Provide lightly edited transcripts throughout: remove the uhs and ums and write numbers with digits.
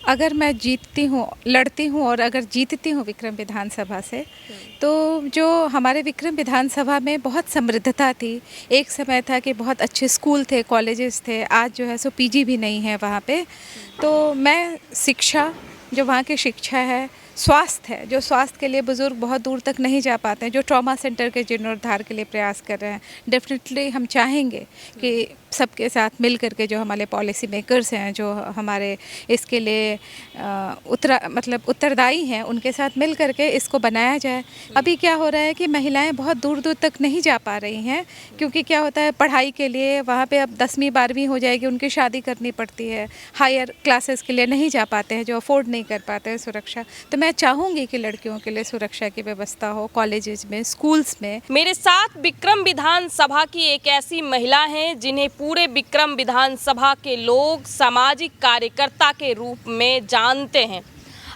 अगर मैं जीतती हूँ, लड़ती हूँ और अगर जीतती हूँ विक्रम विधानसभा से, तो जो हमारे विक्रम विधानसभा में बहुत समृद्धता थी। एक समय था कि बहुत अच्छे स्कूल थे, कॉलेजेस थे, आज जो है सो पीजी भी नहीं है वहाँ पे। तो मैं शिक्षा, जो वहाँ की शिक्षा है, स्वास्थ्य है, जो स्वास्थ्य के लिए बुज़ुर्ग बहुत दूर तक नहीं जा पाते हैं, जो ट्रॉमा सेंटर के जीर्णोद्धार के लिए प्रयास कर रहे हैं। डेफिनेटली हम चाहेंगे कि सबके साथ मिल करके जो हमारे पॉलिसी मेकर्स हैं, जो हमारे इसके लिए उत्तरदायी हैं, उनके साथ मिल करके इसको बनाया जाए। अभी क्या हो रहा है कि महिलाएं बहुत दूर दूर तक नहीं जा पा रही हैं, क्योंकि क्या होता है, पढ़ाई के लिए वहाँ पे अब 10वीं 12वीं हो जाएगी, उनकी शादी करनी पड़ती है, हायर क्लासेस के लिए नहीं जा पाते हैं, जो अफोर्ड नहीं कर पाते हैं सुरक्षा। तो मैं चाहूँगी कि लड़कियों के लिए सुरक्षा की व्यवस्था हो कॉलेजेस में, स्कूल्स में। मेरे साथ विक्रम विधानसभा की एक ऐसी महिला हैं जिन्हें पूरे विक्रम विधानसभा के लोग सामाजिक कार्यकर्ता के रूप में जानते हैं।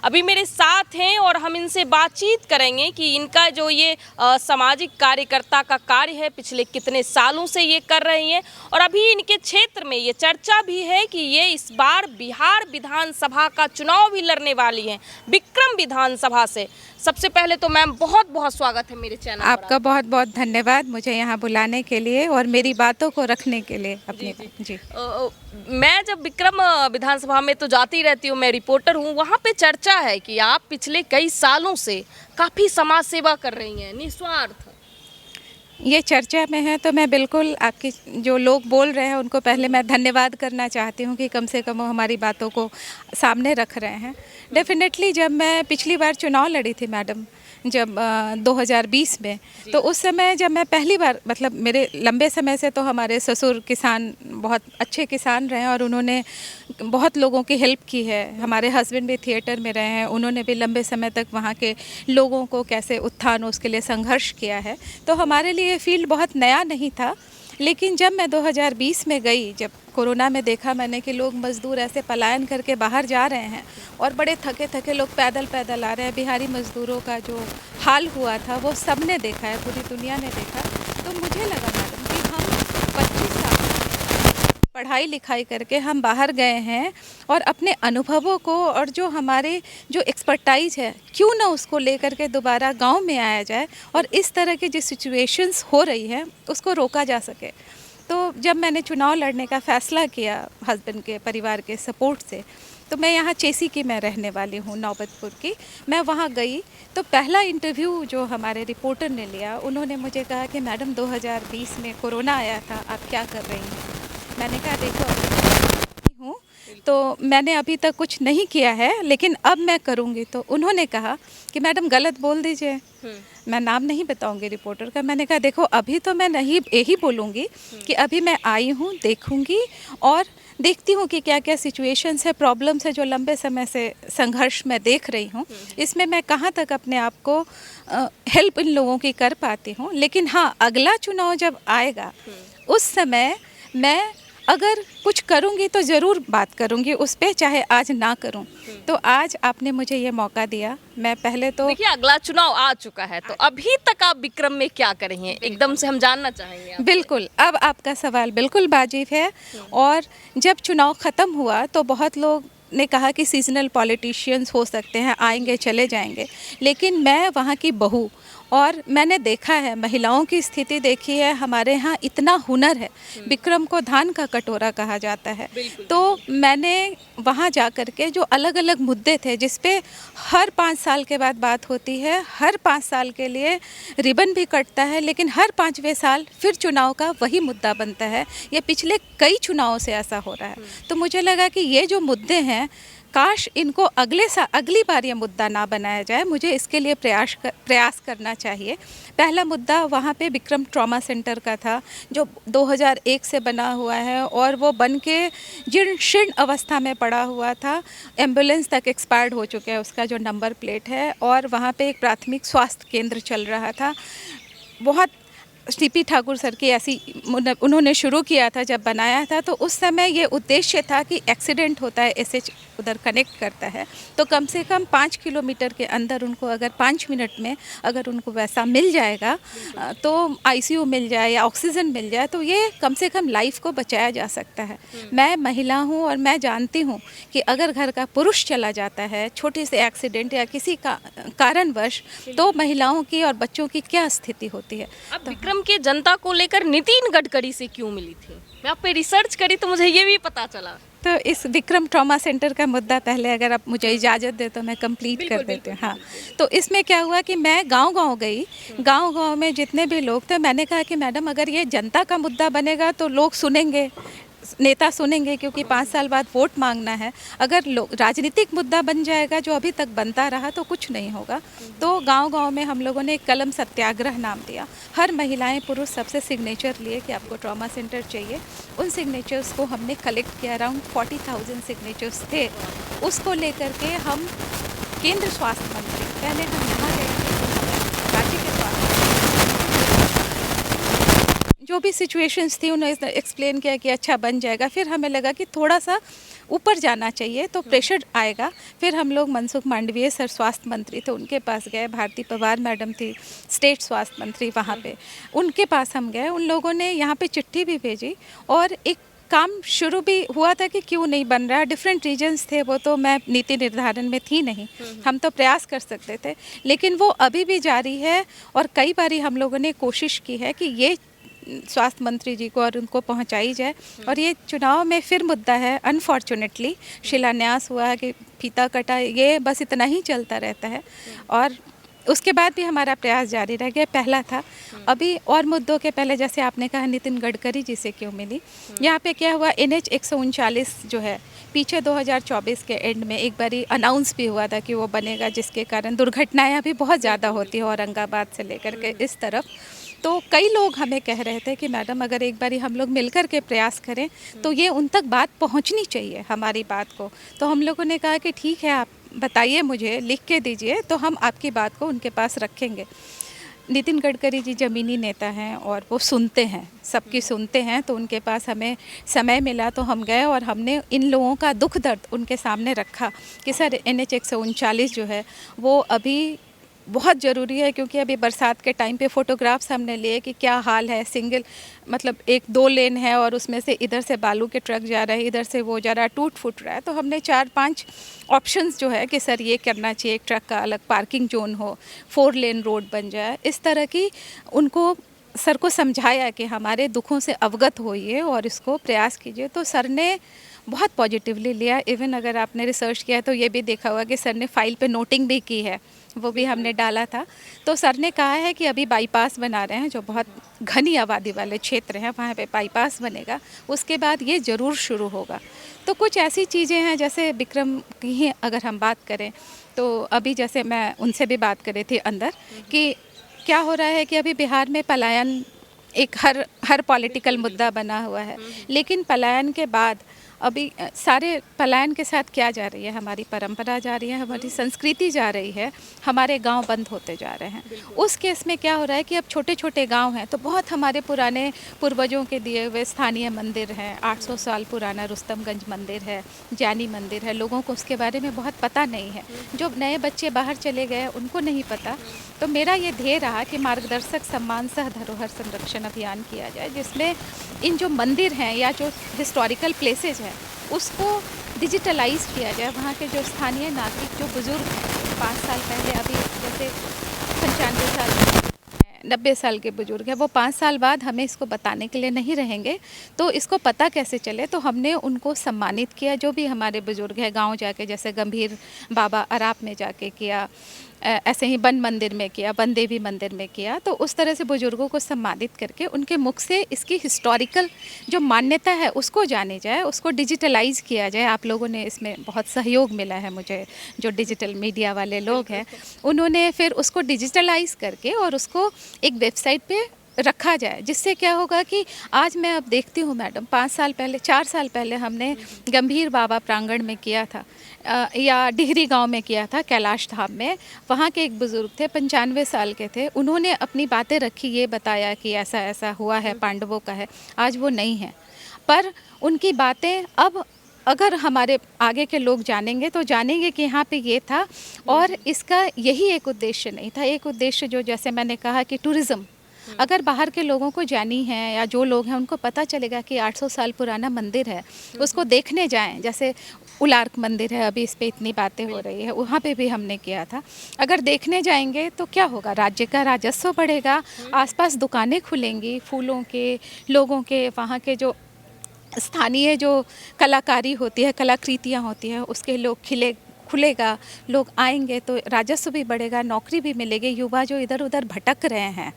अभी मेरे साथ हैं और हम इनसे बातचीत करेंगे कि इनका जो ये सामाजिक कार्यकर्ता का कार्य है, पिछले कितने सालों से ये कर रही हैं, और अभी इनके क्षेत्र में ये चर्चा भी है कि ये इस बार बिहार विधानसभा का चुनाव भी लड़ने वाली हैं विक्रम विधानसभा से। सबसे पहले तो मैम बहुत बहुत स्वागत है मेरे चैनल पर। आपका बहुत बहुत धन्यवाद मुझे यहाँ बुलाने के लिए और मेरी बातों को रखने के लिए अपनी। जी मैं जब विक्रम विधानसभा में तो जाती रहती हूँ, मैं रिपोर्टर हूँ, वहाँ पे चर्चा है कि आप पिछले कई सालों से काफ़ी समाज सेवा कर रही हैं निस्वार्थ। ये चर्चा में है तो मैं बिल्कुल आपकी जो लोग बोल रहे हैं उनको पहले मैं धन्यवाद करना चाहती हूँ कि कम से कम वो हमारी बातों को सामने रख रहे हैं। डेफिनेटली जब मैं पिछली बार चुनाव लड़ी थी मैडम, जब 2020 में, तो उस समय जब मैं पहली बार, मतलब मेरे लंबे समय से तो हमारे ससुर किसान, बहुत अच्छे किसान रहे हैं और उन्होंने बहुत लोगों की हेल्प की है। हमारे हस्बैंड भी थिएटर में रहे हैं, उन्होंने भी लंबे समय तक वहाँ के लोगों को कैसे उत्थान, उसके लिए संघर्ष किया है। तो हमारे लिए ये फील्ड बहुत नया नहीं था। लेकिन जब मैं 2020 में गई, जब कोरोना में देखा मैंने कि लोग मज़दूर ऐसे पलायन करके बाहर जा रहे हैं और बड़े थके थके लोग पैदल पैदल आ रहे हैं, बिहारी मज़दूरों का जो हाल हुआ था वो सब ने देखा है, पूरी दुनिया ने देखा। तो मुझे लगा मैडम कि हम 25 साल पढ़ाई लिखाई करके हम बाहर गए हैं और अपने अनुभवों को और जो हमारे जो एक्सपर्टाइज है, क्यों ना उसको लेकर के दोबारा गांव में आया जाए और इस तरह की जो सिचुएशंस हो रही हैं उसको रोका जा सके। तो जब मैंने चुनाव लड़ने का फ़ैसला किया हस्बैंड के परिवार के सपोर्ट से, तो मैं यहाँ चेसी की मैं रहने वाली हूँ, नौबतपुर की। मैं वहाँ गई तो पहला इंटरव्यू जो हमारे रिपोर्टर ने लिया, उन्होंने मुझे कहा कि मैडम 2020 में कोरोना आया था, आप क्या कर रही हैं? मैंने कहा देखो हूँ तो मैंने अभी तक कुछ नहीं किया है, लेकिन अब मैं करूँगी। तो उन्होंने कहा कि मैडम गलत बोल दीजिए, मैं नाम नहीं बताऊंगी रिपोर्टर का। मैंने कहा देखो अभी तो मैं नहीं यही बोलूँगी कि अभी मैं आई हूँ, देखूँगी और देखती हूँ कि क्या क्या सिचुएशंस है, प्रॉब्लम्स है जो लंबे समय से संघर्ष में देख रही हूँ, इसमें मैं कहाँ तक अपने आप को हेल्प इन लोगों की कर पाती हूँ। लेकिन हाँ, अगला चुनाव जब आएगा उस समय मैं अगर कुछ करूँगी तो ज़रूर बात करूँगी उस पर, चाहे आज ना करूँ। तो आज आपने मुझे ये मौका दिया। मैं पहले तो देखिए अगला चुनाव आ चुका है, तो अभी तक आप विक्रम में क्या कर रही हैं, एकदम से हम जानना चाहेंगे आपसे। बिल्कुल, अब आपका सवाल बिल्कुल वाजिब है। और जब चुनाव ख़त्म हुआ तो बहुत लोग ने कहा कि सीजनल पॉलिटिशियंस हो सकते हैं, आएंगे चले जाएंगे, लेकिन मैं वहाँ की बहू और मैंने देखा है, महिलाओं की स्थिति देखी है। हमारे यहाँ इतना हुनर है, विक्रम को धान का कटोरा कहा जाता है। तो मैंने वहाँ जा कर के जो अलग अलग मुद्दे थे, जिस पे हर 5 साल के बाद बात होती है, हर 5 साल के लिए रिबन भी कटता है, लेकिन हर 5वें साल फिर चुनाव का वही मुद्दा बनता है। ये पिछले कई चुनावों से ऐसा हो रहा है। तो मुझे लगा कि ये जो मुद्दे हैं, काश इनको अगली बार ये मुद्दा ना बनाया जाए। मुझे इसके लिए प्रयास करना चाहिए। पहला मुद्दा वहाँ पे विक्रम ट्रॉमा सेंटर का था, जो 2001 से बना हुआ है और वो बन के जीर्ण शीर्ण अवस्था में पड़ा हुआ था। एम्बुलेंस तक एक्सपायर्ड हो चुका है उसका जो नंबर प्लेट है, और वहाँ पे एक प्राथमिक स्वास्थ्य केंद्र चल रहा था। बहुत टीपी ठाकुर सर की ऐसी उन्होंने शुरू किया था जब बनाया था। तो उस समय ये उद्देश्य था कि एक्सीडेंट होता है, ऐसे उधर कनेक्ट करता है, तो कम से कम 5 किलोमीटर के अंदर उनको अगर 5 मिनट में अगर उनको वैसा मिल जाएगा तो आईसीयू मिल जाए या ऑक्सीजन मिल जाए तो ये कम से कम लाइफ को बचाया जा सकता है। मैं महिला हूँ और मैं जानती हूँ कि अगर घर का पुरुष चला जाता है छोटे से एक्सीडेंट या किसी का कारणवश, तो महिलाओं की और बच्चों की क्या स्थिति होती है। अब विक्रम के जनता को लेकर नितिन गडकरी से क्यों मिली थी? मैं आप पे रिसर्च करी तो मुझे ये भी पता चला। तो इस विक्रम ट्रॉमा सेंटर का मुद्दा पहले अगर आप मुझे इजाज़त दे तो मैं कंप्लीट कर देती हूँ। हाँ, तो इसमें क्या हुआ कि मैं गांव-गांव गई, गांव-गांव में जितने भी लोग थे मैंने कहा कि मैडम अगर ये जनता का मुद्दा बनेगा तो लोग सुनेंगे, नेता सुनेंगे, क्योंकि 5 साल बाद वोट मांगना है। अगर राजनीतिक मुद्दा बन जाएगा जो अभी तक बनता रहा तो कुछ नहीं होगा। तो गांव-गांव में हम लोगों ने एक कलम सत्याग्रह नाम दिया। हर महिलाएं पुरुष सबसे सिग्नेचर लिए कि आपको ट्रॉमा सेंटर चाहिए। उन सिग्नेचर्स को हमने कलेक्ट किया, अराउंड 40,000 सिग्नेचर्स थे। उसको लेकर के हम केंद्र स्वास्थ्य मंत्री, पहले हम यहाँ गए थे, राज्य के स्वास्थ्य जो भी सिचुएशंस थी उन्होंने एक्सप्लेन किया कि अच्छा बन जाएगा। फिर हमें लगा कि थोड़ा सा ऊपर जाना चाहिए तो प्रेशर आएगा। फिर हम लोग मनसुख मांडविया सर स्वास्थ्य मंत्री थे, उनके पास गए। भारती पवार मैडम थी स्टेट स्वास्थ्य मंत्री, वहाँ पे उनके पास हम गए। उन लोगों ने यहाँ पे चिट्ठी भी भेजी और एक काम शुरू भी हुआ था कि क्यों नहीं बन रहा। डिफरेंट रीजन्स थे, वो तो मैं नीति निर्धारण में थी नहीं, हम तो प्रयास कर सकते थे, लेकिन वो अभी भी जारी है। और कई बारी हम लोगों ने कोशिश की है कि ये स्वास्थ्य मंत्री जी को और उनको पहुंचाई जाए। और ये चुनाव में फिर मुद्दा है, अनफॉर्चुनेटली शिलान्यास हुआ है कि फीता कटा, ये बस इतना ही चलता रहता है। और उसके बाद भी हमारा प्रयास जारी रह गया, पहला था। अभी और मुद्दों के पहले जैसे आपने कहा नितिन गडकरी जी से क्यों मिली, यहाँ पे क्या हुआ, NH 139 जो है पीछे 2024 के एंड में एक बारी अनाउंस भी हुआ था कि वो बनेगा, जिसके कारण दुर्घटनाएं भी बहुत ज़्यादा होती है औरंगाबाद से लेकर के इस तरफ। तो कई लोग हमें कह रहे थे कि मैडम अगर एक बारी हम लोग मिलकर के प्रयास करें तो ये उन तक बात पहुंचनी चाहिए, हमारी बात को। तो हम लोगों ने कहा कि ठीक है, आप बताइए, मुझे लिख के दीजिए, तो हम आपकी बात को उनके पास रखेंगे। नितिन गडकरी जी ज़मीनी नेता हैं और वो सुनते हैं, सबकी सुनते हैं। तो उनके पास हमें समय मिला तो हम गए और हमने इन लोगों का दुख दर्द उनके सामने रखा कि सर NH 139 जो है वो अभी बहुत ज़रूरी है, क्योंकि अभी बरसात के टाइम पे फ़ोटोग्राफ्स हमने लिए कि क्या हाल है। सिंगल मतलब 1-2 लेन है और उसमें से इधर से बालू के ट्रक जा रहे हैं, इधर से वो जा रहा है, टूट फूट रहा है। तो हमने 4-5 ऑप्शंस जो है कि सर ये करना चाहिए, एक ट्रक का अलग पार्किंग जोन हो, 4 लेन रोड बन जाए, इस तरह की उनको सर को समझाया कि हमारे दुखों से अवगत होइए और इसको प्रयास कीजिए। तो सर ने बहुत पॉजिटिवली लिया। इवन अगर आपने रिसर्च किया तो ये भी देखा होगा कि सर ने फाइल पे नोटिंग भी की है, वो भी हमने डाला था। तो सर ने कहा है कि अभी बाईपास बना रहे हैं, जो बहुत घनी आबादी वाले क्षेत्र हैं वहाँ पे बाईपास बनेगा, उसके बाद ये ज़रूर शुरू होगा। तो कुछ ऐसी चीज़ें हैं, जैसे विक्रम की ही अगर हम बात करें तो अभी जैसे मैं उनसे भी बात कर रही थी अंदर कि क्या हो रहा है कि अभी बिहार में पलायन एक हर पॉलिटिकल मुद्दा बना हुआ है, लेकिन पलायन के बाद अभी सारे पलायन के साथ क्या जा रही है, हमारी परंपरा जा रही है, हमारी संस्कृति जा रही है, हमारे गांव बंद होते जा रहे हैं। उस केस में क्या हो रहा है कि अब छोटे छोटे गांव हैं तो बहुत हमारे पुराने पूर्वजों के दिए हुए स्थानीय मंदिर हैं, 800 साल पुराना रुस्तमगंज मंदिर है, जानी मंदिर है, लोगों को उसके बारे में बहुत पता नहीं है। जो नए बच्चे बाहर चले गए उनको नहीं पता। तो मेरा ये ध्येय रहा कि मार्गदर्शक सम्मान सह धरोहर संरक्षण अभियान किया जाए, जिसमें इन जो मंदिर हैं या जो हिस्टोरिकल प्लेसेज हैं उसको डिजिटलाइज किया जाए। वहाँ के जो स्थानीय नागरिक, जो बुज़ुर्ग हैं, 5 साल पहले, अभी जैसे 95 साल 90 साल के बुजुर्ग हैं, वो 5 साल बाद हमें इसको बताने के लिए नहीं रहेंगे, तो इसको पता कैसे चले। तो हमने उनको सम्मानित किया, जो भी हमारे बुजुर्ग हैं, गांव जाके, जैसे गंभीर बाबा अराप में जाके किया, ऐसे ही वन मंदिर में किया, वन देवी मंदिर में किया। तो उस तरह से बुजुर्गों को सम्मानित करके उनके मुख से इसकी हिस्टोरिकल जो मान्यता है उसको जाने जाए, उसको डिजिटलाइज किया जाए। आप लोगों ने इसमें बहुत सहयोग मिला है मुझे, जो डिजिटल मीडिया वाले लोग हैं उन्होंने फिर उसको डिजिटलाइज करके और उसको एक वेबसाइट पे रखा जाए, जिससे क्या होगा कि आज मैं अब देखती हूँ मैडम, 4 साल पहले हमने गंभीर बाबा प्रांगण में किया था, या डिहरी गांव में किया था, कैलाश धाम में। वहाँ के एक बुज़ुर्ग थे, 95 साल के थे, उन्होंने अपनी बातें रखी, ये बताया कि ऐसा ऐसा हुआ है, पांडवों का है। आज वो नहीं है, पर उनकी बातें अब अगर हमारे आगे के लोग जानेंगे तो जानेंगे कि यहाँ पे ये था, और इसका यही एक उद्देश्य नहीं था। एक उद्देश्य जो, जैसे मैंने कहा कि टूरिज़्म, अगर बाहर के लोगों को जानी है या जो लोग हैं उनको पता चलेगा कि 800 साल पुराना मंदिर है, उसको देखने जाएं। जैसे उलार्क मंदिर है, अभी इस पे इतनी बातें हो रही है, वहाँ पे भी हमने किया था। अगर देखने जाएंगे तो क्या होगा, राज्य का राजस्व बढ़ेगा, आसपास दुकानें खुलेंगी फूलों के, लोगों के, वहाँ के जो स्थानीय जो कलाकारी होती है, कलाकृतियाँ होती हैं, उसके लोग खुलेगा, लोग आएंगे तो राजस्व भी बढ़ेगा, नौकरी भी मिलेगी। युवा जो इधर उधर भटक रहे हैं,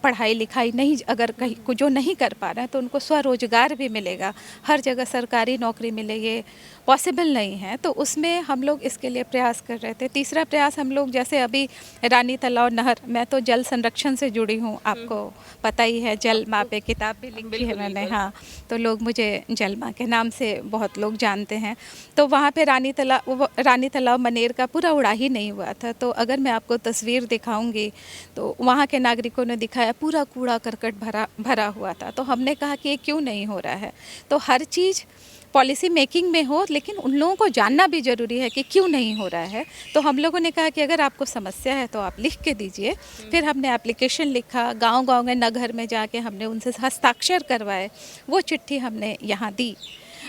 पढ़ाई लिखाई नहीं, अगर कहीं को जो नहीं कर पा रहे हैं तो उनको स्वरोजगार भी मिलेगा। हर जगह सरकारी नौकरी मिले, ये पॉसिबल नहीं है। तो उसमें हम लोग इसके लिए प्रयास कर रहे थे। तीसरा प्रयास हम लोग, जैसे अभी रानी तालाब नहर, मैं तो जल संरक्षण से जुड़ी हूँ, आपको पता ही है, जल माँ पे किताब भी लिखी है मैंने। हाँ, तो लोग मुझे जल माँ के नाम से बहुत लोग जानते हैं। तो वहाँ पे रानी तालाब मनेर का पूरा उड़ा ही नहीं हुआ था। तो अगर मैं आपको तस्वीर दिखाऊंगी तो वहाँ के नागरिकों ने दिखाया, पूरा कूड़ा करकट भरा हुआ था। तो हमने कहा कि ये क्यों नहीं हो रहा है। तो हर चीज़ पॉलिसी मेकिंग में हो, लेकिन उन लोगों को जानना भी ज़रूरी है कि क्यों नहीं हो रहा है। तो हम लोगों ने कहा कि अगर आपको समस्या है तो आप लिख के दीजिए। फिर हमने एप्लीकेशन लिखा, गांव-गांव में, नगर में जाके हमने उनसे हस्ताक्षर करवाए, वो चिट्ठी हमने यहाँ दी।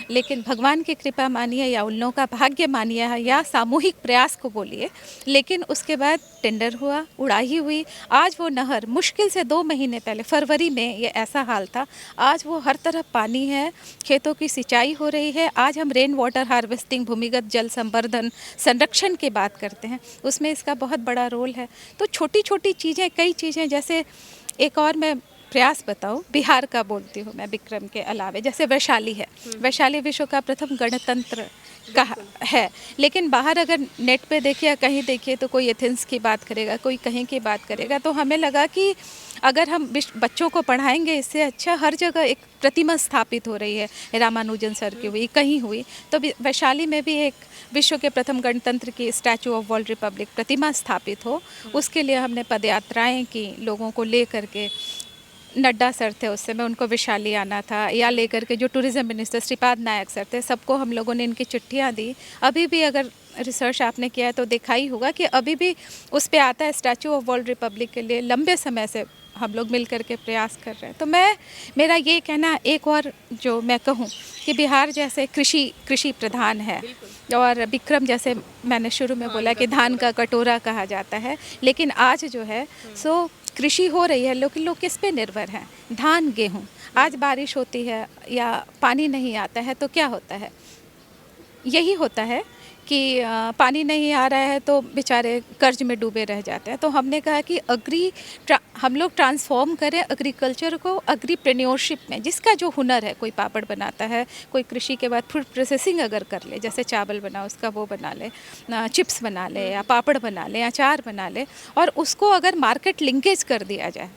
लेकिन भगवान की कृपा मानिए या उन लोगों का भाग्य मानिए या सामूहिक प्रयास को बोलिए, लेकिन उसके बाद टेंडर हुआ, उड़ाही हुई। आज वो नहर, मुश्किल से 2 महीने पहले फरवरी में ये ऐसा हाल था, आज वो हर तरफ पानी है, खेतों की सिंचाई हो रही है। आज हम रेन वाटर हार्वेस्टिंग, भूमिगत जल संवर्धन, संरक्षण की बात करते हैं, उसमें इसका बहुत बड़ा रोल है। तो छोटी छोटी चीज़ें, कई चीज़ें, जैसे एक और मैं प्रयास बताऊं, बिहार का बोलती हूँ मैं, विक्रम के अलावे, जैसे वैशाली है। वैशाली विश्व का प्रथम गणतंत्र का है, लेकिन बाहर अगर नेट पे देखिए या कहीं देखिए तो कोई एथेंस की बात करेगा, कोई कहीं की बात करेगा। तो हमें लगा कि अगर हम बच्चों को पढ़ाएंगे, इससे अच्छा हर जगह एक प्रतिमा स्थापित हो रही है, रामानुजन सर की हुई, कहीं हुई, तो वैशाली में भी एक विश्व के प्रथम गणतंत्र की स्टैचू ऑफ वर्ल्ड रिपब्लिक प्रतिमा स्थापित हो। उसके लिए हमने पदयात्राएं की, लोगों को ले करके। नड्डा सर थे उस समय, उनको वैशाली आना था, या लेकर के जो tourism minister Shripad Naik sir थे, सबको हम लोगों ने इनकी चिट्ठियां दी। अभी भी अगर रिसर्च आपने किया है तो देखा ही होगा कि अभी भी उस पे आता है स्टैचू ऑफ वर्ल्ड रिपब्लिक के लिए। लंबे समय से हम लोग मिल कर के प्रयास कर रहे हैं। तो मेरा ये कहना, एक और जो मैं कहूँ कि बिहार जैसे कृषि प्रधान है, और विक्रम जैसे मैंने शुरू में बोला कि धान का कटोरा कहा जाता है, लेकिन आज जो है सो कृषि हो रही है, लेकिन लोग किस पे निर्भर हैं? धान, गेहूँ। आज बारिश होती है या पानी नहीं आता है तो क्या होता है? यही होता है कि पानी नहीं आ रहा है तो बेचारे कर्ज में डूबे रह जाते हैं। तो हमने कहा कि हम लोग ट्रांसफॉर्म करें एग्रीकल्चर को एग्रीप्रेन्योरशिप में। जिसका जो हुनर है, कोई पापड़ बनाता है, कोई कृषि के बाद फूड प्रोसेसिंग अगर कर ले, जैसे चावल बना उसका वो बना ले, चिप्स बना ले या पापड़ बना ले, अचार बना ले, और उसको अगर मार्केट लिंकेज कर दिया जाए,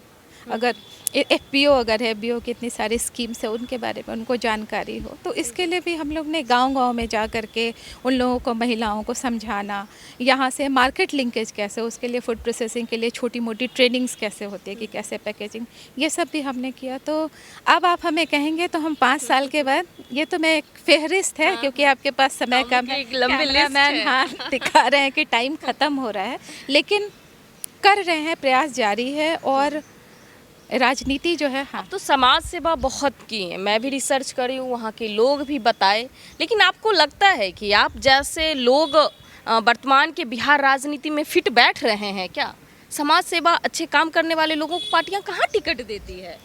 अगर FPO अगर है, BO की इतनी सारी स्कीम्स है, उनके बारे में उनको जानकारी हो, तो इसके लिए भी हम लोग ने गांव-गांव में जा कर के उन लोगों को, महिलाओं को समझाना, यहाँ से मार्केट लिंकेज कैसे, उसके लिए फूड प्रोसेसिंग के लिए छोटी मोटी ट्रेनिंग्स कैसे होती है कि कैसे पैकेजिंग, ये सब भी हमने किया। तो अब आप हमें कहेंगे तो हम 5 साल के बाद, ये तो मैं एक फेहरिस्त है, क्योंकि आपके पास समय कम है, कैमरामैन हाँ दिखा रहे हैं कि टाइम ख़त्म हो रहा है, लेकिन कर रहे हैं, प्रयास जारी है। और राजनीति जो है, हाँ, तो समाज सेवा बहुत की है, मैं भी रिसर्च करी हूँ, वहाँ के लोग भी बताए, लेकिन आपको लगता है कि आप जैसे लोग वर्तमान के बिहार राजनीति में फिट बैठ रहे हैं क्या? समाज सेवा, अच्छे काम करने वाले लोगों को पार्टियां कहाँ टिकट देती है?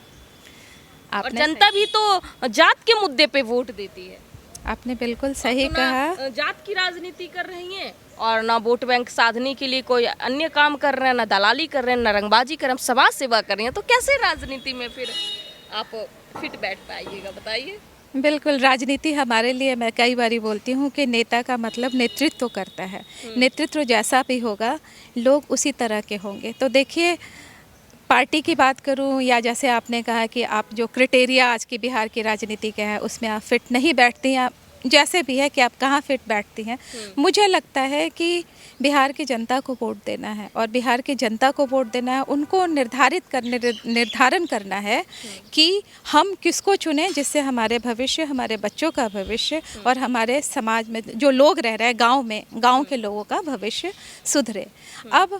और जनता भी तो जात के मुद्दे पे वोट देती है। आपने बिल्कुल सही कहा। जात की राजनीति कर रही हैं और ना वोट बैंक साधने के लिए कोई अन्य काम कर रहे हैं, ना दलाली कर रहे हैं, ना रंगबाजी कर रहे हैं, समाज सेवा कर रही हैं। तो कैसे राजनीति में फिर आप फिट बैठ पाइएगा, बताइए। बिल्कुल, राजनीति हमारे लिए, मैं कई बारी बोलती हूँ कि नेता का मतलब नेतृत्व करता है। नेतृत्व जैसा भी होगा, लोग उसी तरह के होंगे। तो देखिए, पार्टी की बात करूं या जैसे आपने कहा कि आप जो क्राइटेरिया आज की बिहार की राजनीति के हैं उसमें आप फिट नहीं बैठती हैं, जैसे भी है कि आप कहाँ फिट बैठती हैं। मुझे लगता है कि बिहार की जनता को वोट देना है और बिहार की जनता को वोट देना है, उनको निर्धारण करना है कि हम किसको चुनें जिससे हमारे भविष्य, हमारे बच्चों का भविष्य और हमारे समाज में जो लोग रह रहे हैं गांव में, गांव के लोगों का भविष्य सुधरे। अब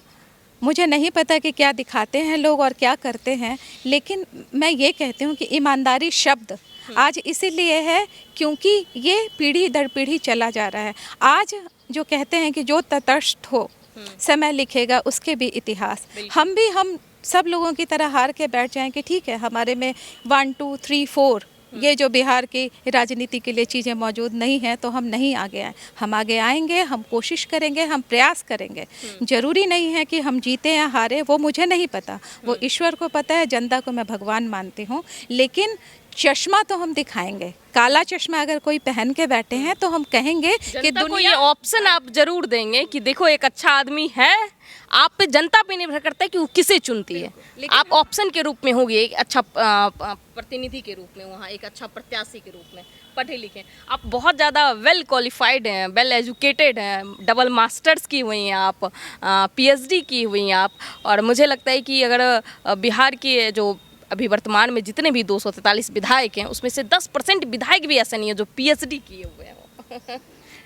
मुझे नहीं पता कि क्या दिखाते हैं लोग और क्या करते हैं, लेकिन मैं ये कहती हूँ कि ईमानदारी शब्द आज इसीलिए है क्योंकि ये पीढ़ी दर पीढ़ी चला जा रहा है। आज जो कहते हैं कि जो तटस्थ हो समय लिखेगा उसके भी इतिहास, हम सब लोगों की तरह हार के बैठ जाएं कि ठीक है हमारे में 1 2 3 4 ये जो बिहार की राजनीति के लिए चीज़ें मौजूद नहीं हैं तो हम नहीं आगे आए। हम आगे आएंगे, हम कोशिश करेंगे, हम प्रयास करेंगे। ज़रूरी नहीं है कि हम जीते या हारे, वो मुझे नहीं पता, वो ईश्वर को पता है, जनता को मैं भगवान मानती हूँ। लेकिन चश्मा तो हम दिखाएंगे। काला चश्मा अगर कोई पहन के बैठे हैं तो हम कहेंगे कि जनता को दुनिया ये ऑप्शन आप जरूर देंगे कि देखो एक अच्छा आदमी है। आप पे, जनता पे निर्भर करता है कि वो किसे चुनती है। आप ऑप्शन के रूप में होंगे, एक अच्छा प्रतिनिधि के रूप में, वहाँ एक अच्छा प्रत्याशी के रूप में, पढ़े लिखे, आप बहुत ज़्यादा वेल क्वालिफाइड हैं, वेल एजुकेटेड हैं, डबल मास्टर्स की हुई हैं आप, पीएचडी की हुई हैं आप। और मुझे लगता है कि अगर बिहार की जो अभी वर्तमान में जितने भी 243 विधायक हैं उसमें से 10% विधायक भी ऐसा नहीं है जो पीएचडी किए हुए हैं।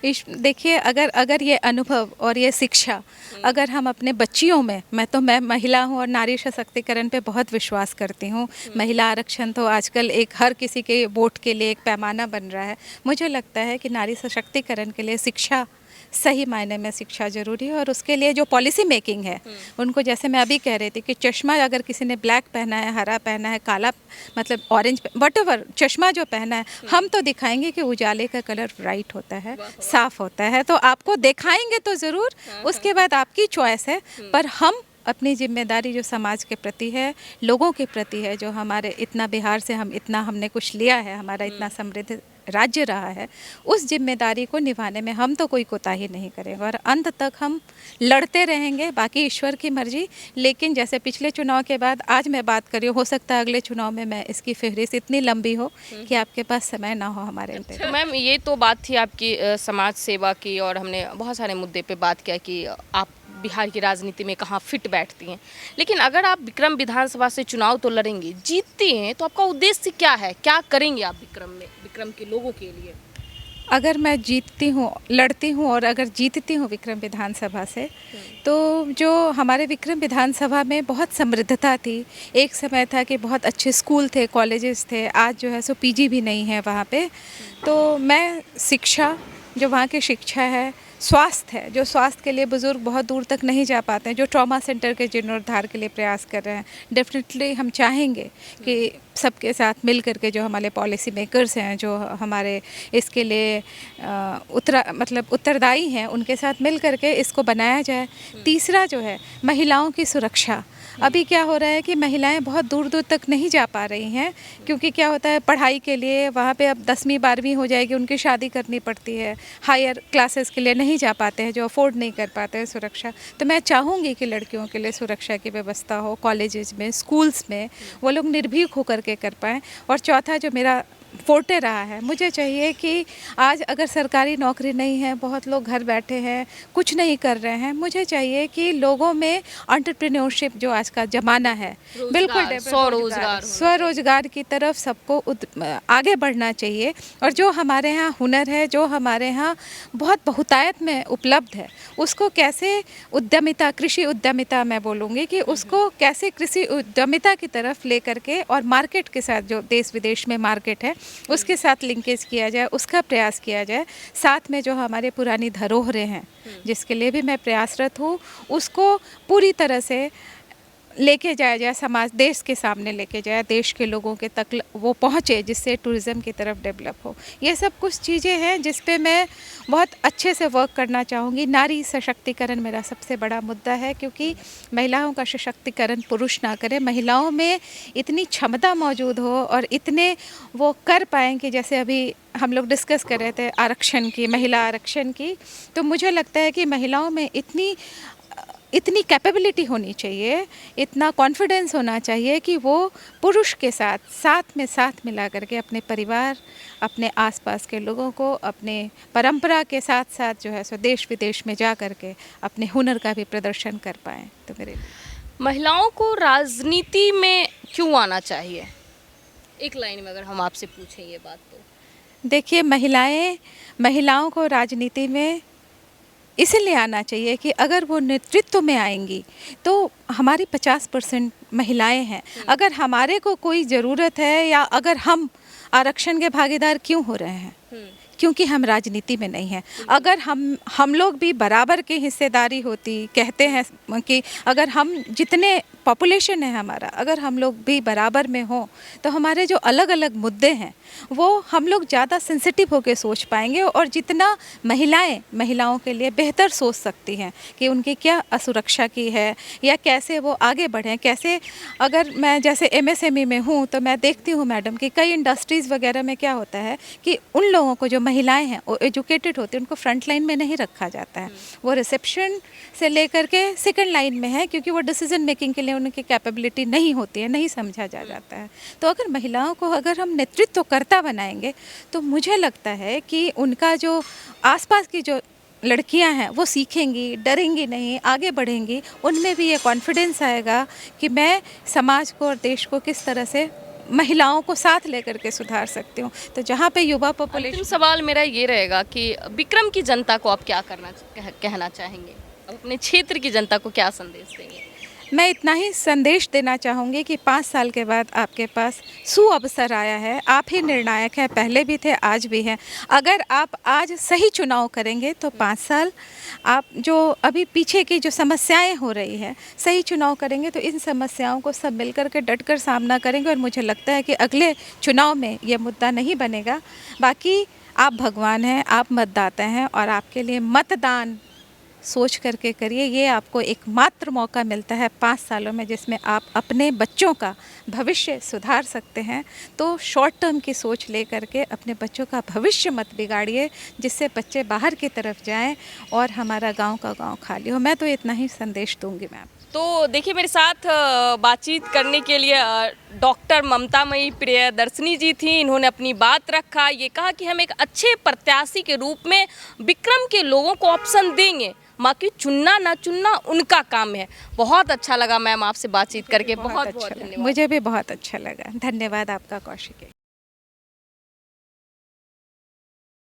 देखिए, अगर ये अनुभव और ये शिक्षा अगर हम अपने बच्चियों में, मैं महिला हूँ और नारी सशक्तिकरण पे बहुत विश्वास करती हूँ। महिला आरक्षण तो आजकल एक हर किसी के वोट के लिए एक पैमाना बन रहा है। मुझे लगता है कि नारी सशक्तिकरण के लिए शिक्षा, सही मायने में शिक्षा ज़रूरी है। और उसके लिए जो पॉलिसी मेकिंग है उनको, जैसे मैं अभी कह रही थी कि चश्मा अगर किसी ने ब्लैक पहना है, हरा पहना है, काला मतलब ऑरेंज, वटएवर चश्मा जो पहना है, हम तो दिखाएंगे कि उजाले का कलर ब्राइट होता है, साफ होता है। तो आपको दिखाएंगे तो ज़रूर, उसके बाद आपकी चॉइस है। पर हम अपनी जिम्मेदारी जो समाज के प्रति है, लोगों के प्रति है, जो हमारे इतना बिहार से हमने कुछ लिया है, हमारा इतना समृद्ध राज्य रहा है, उस जिम्मेदारी को निभाने में हम तो कोई कोताही नहीं करेंगे और अंत तक हम लड़ते रहेंगे। बाकी ईश्वर की मर्जी। लेकिन जैसे पिछले चुनाव के बाद आज मैं बात कर रही हूँ, हो सकता है अगले चुनाव में मैं इसकी फहरिस्त इतनी लंबी हो कि आपके पास समय ना हो हमारे लिए। तो मैम, ये तो बात थी आपकी समाज सेवा की, और हमने बहुत सारे मुद्दे पे बात किया कि आप बिहार की राजनीति में कहाँ फिट बैठती हैं। लेकिन अगर आप विक्रम विधानसभा से चुनाव तो लड़ेंगी, जीतती हैं, तो आपका उद्देश्य क्या है? क्या करेंगे आप विक्रम के लोगों के लिए? अगर मैं जीतती हूँ, लड़ती हूँ और अगर जीतती हूँ विक्रम विधानसभा से, तो जो हमारे विक्रम विधानसभा में बहुत समृद्धता थी। एक समय था कि बहुत अच्छे स्कूल थे, कॉलेजेस थे, आज जो है सो पीजी भी नहीं है वहाँ पे। तो मैं शिक्षा, जो वहाँ की शिक्षा है, स्वास्थ्य है, जो स्वास्थ्य के लिए बुज़ुर्ग बहुत दूर तक नहीं जा पाते हैं, जो ट्रॉमा सेंटर के जीर्णोद्धार के लिए प्रयास कर रहे हैं, डेफिनेटली हम चाहेंगे कि सबके साथ मिल करके जो हमारे पॉलिसी मेकर्स हैं, जो हमारे इसके लिए उत्तरदायी हैं, उनके साथ मिल करके इसको बनाया जाए। तीसरा जो है महिलाओं की सुरक्षा। अभी क्या हो रहा है कि महिलाएं बहुत दूर दूर तक नहीं जा पा रही हैं, क्योंकि क्या होता है पढ़ाई के लिए वहाँ पे अब 10वीं 12वीं हो जाएगी, उनकी शादी करनी पड़ती है, हायर क्लासेस के लिए नहीं जा पाते हैं, जो अफोर्ड नहीं कर पाते हैं सुरक्षा। तो मैं चाहूँगी कि लड़कियों के लिए सुरक्षा की व्यवस्था हो, कॉलेजेस में, स्कूल्स में, वो लोग निर्भीक होकर के कर पाएँ। और चौथा जो मेरा फोर्टे रहा है, मुझे चाहिए कि आज अगर सरकारी नौकरी नहीं है, बहुत लोग घर बैठे हैं, कुछ नहीं कर रहे हैं, मुझे चाहिए कि लोगों में एंटरप्रेन्योरशिप, जो आज का ज़माना है, बिल्कुल स्वरोजगार की तरफ सबको आगे बढ़ना चाहिए। और जो हमारे यहाँ हुनर है, जो हमारे यहाँ बहुत बहुतायत में उपलब्ध है, उसको कैसे उद्यमिता, कृषि उद्यमिता मैं बोलूँगी कि उसको कैसे कृषि उद्यमिता की तरफ ले करके और मार्केट के साथ, जो देश विदेश में मार्केट है, उसके साथ लिंकेज किया जाए, उसका प्रयास किया जाए। साथ में जो हमारे पुरानी धरोहरें हैं, जिसके लिए भी मैं प्रयासरत हूँ, उसको पूरी तरह से लेके जाया जाए, समाज, देश के सामने लेके जाए, देश के लोगों के तक वो पहुँचे, जिससे टूरिज़्म की तरफ डेवलप हो। ये सब कुछ चीज़ें हैं जिस पे मैं बहुत अच्छे से वर्क करना चाहूँगी। नारी सशक्तिकरण मेरा सबसे बड़ा मुद्दा है, क्योंकि महिलाओं का सशक्तिकरण पुरुष ना करे, महिलाओं में इतनी क्षमता मौजूद हो और इतने वो कर पाएँ कि जैसे अभी हम लोग डिस्कस कर रहे थे आरक्षण की, महिला आरक्षण की, तो मुझे लगता है कि महिलाओं में इतनी इतनी कैपेबिलिटी होनी चाहिए, इतना कॉन्फिडेंस होना चाहिए कि वो पुरुष के साथ साथ मिला करके अपने परिवार, अपने आसपास के लोगों को, अपने परंपरा के साथ साथ जो है सो देश विदेश में जा करके अपने हुनर का भी प्रदर्शन कर पाएँ। तो मेरे महिलाओं को राजनीति में क्यों आना चाहिए? एक लाइन में अगर हम आपसे पूछें ये बात तो। देखिए, महिलाओं को राजनीति में इसलिए आना चाहिए कि अगर वो नेतृत्व में आएंगी तो हमारी 50% महिलाएं हैं। अगर हमारे को कोई ज़रूरत है या अगर हम आरक्षण के भागीदार क्यों हो रहे हैं? क्योंकि हम राजनीति में नहीं हैं। अगर हम लोग भी बराबर की हिस्सेदारी होती, कहते हैं कि अगर हम जितने पॉपुलेशन है हमारा, अगर हम लोग भी बराबर में हो तो हमारे जो अलग अलग मुद्दे हैं वो हम लोग ज़्यादा सेंसिटिव होकर सोच पाएंगे और जितना महिलाओं के लिए बेहतर सोच सकती हैं कि उनकी क्या असुरक्षा की है या कैसे वो आगे बढ़ें। कैसे, अगर मैं जैसे MSME में हूँ तो मैं देखती हूँ मैडम कि कई इंडस्ट्रीज़ वगैरह में क्या होता है कि उन लोगों को, जो महिलाएं हैं वो एजुकेटेड होती हैं, उनको फ्रंट लाइन में नहीं रखा जाता है। वो रिसेप्शन से लेकर के सेकंड लाइन में है क्योंकि वो डिसीजन मेकिंग के लिए उनकी कैपेबिलिटी नहीं होती है, नहीं समझा जाता है। तो अगर महिलाओं को अगर हम नेतृत्व कर्ता बनाएंगे तो मुझे लगता है कि उनका जो आसपास की जो लड़कियां हैं वो सीखेंगी, डरेंगी नहीं, आगे बढ़ेंगी। उनमें भी ये कॉन्फिडेंस आएगा कि मैं समाज को और देश को किस तरह से महिलाओं को साथ लेकर के सुधार सकती हूँ। तो जहाँ पे युवा पॉपुलेशन। सवाल मेरा ये रहेगा कि विक्रम की जनता को आप क्या कहना चाहेंगे? अब अपने क्षेत्र की जनता को क्या संदेश देंगे? मैं इतना ही संदेश देना चाहूँगी कि 5 साल के बाद आपके पास सुअवसर आया है। आप ही निर्णायक हैं, पहले भी थे, आज भी हैं। अगर आप आज सही चुनाव करेंगे तो 5 साल आप जो अभी पीछे की जो समस्याएं हो रही हैं, सही चुनाव करेंगे तो इन समस्याओं को सब मिलकर के डट कर सामना करेंगे और मुझे लगता है कि अगले चुनाव में ये मुद्दा नहीं बनेगा। बाकी आप भगवान हैं, आप मतदाता हैं और आपके लिए मतदान सोच करके करिए। ये आपको एकमात्र मौका मिलता है 5 सालों में जिसमें आप अपने बच्चों का भविष्य सुधार सकते हैं। तो शॉर्ट टर्म की सोच ले करके अपने बच्चों का भविष्य मत बिगाड़िए, जिससे बच्चे बाहर की तरफ जाएं और हमारा गांव का गांव खाली हो। मैं तो इतना ही संदेश दूंगी मैम। तो देखिए, मेरे साथ बातचीत करने के लिए डॉक्टर ममतामयी प्रियदर्शनी जी थी। इन्होंने अपनी बात रखा, ये कहा कि हम एक अच्छे प्रत्याशी के रूप में विक्रम के लोगों को ऑप्शन देंगे, बाकी चुनना ना चुनना उनका काम है। बहुत अच्छा लगा मैम आपसे बातचीत करके, बहुत बहुत धन्यवाद। मुझे भी बहुत अच्छा लगा। धन्यवाद आपका कौशिक।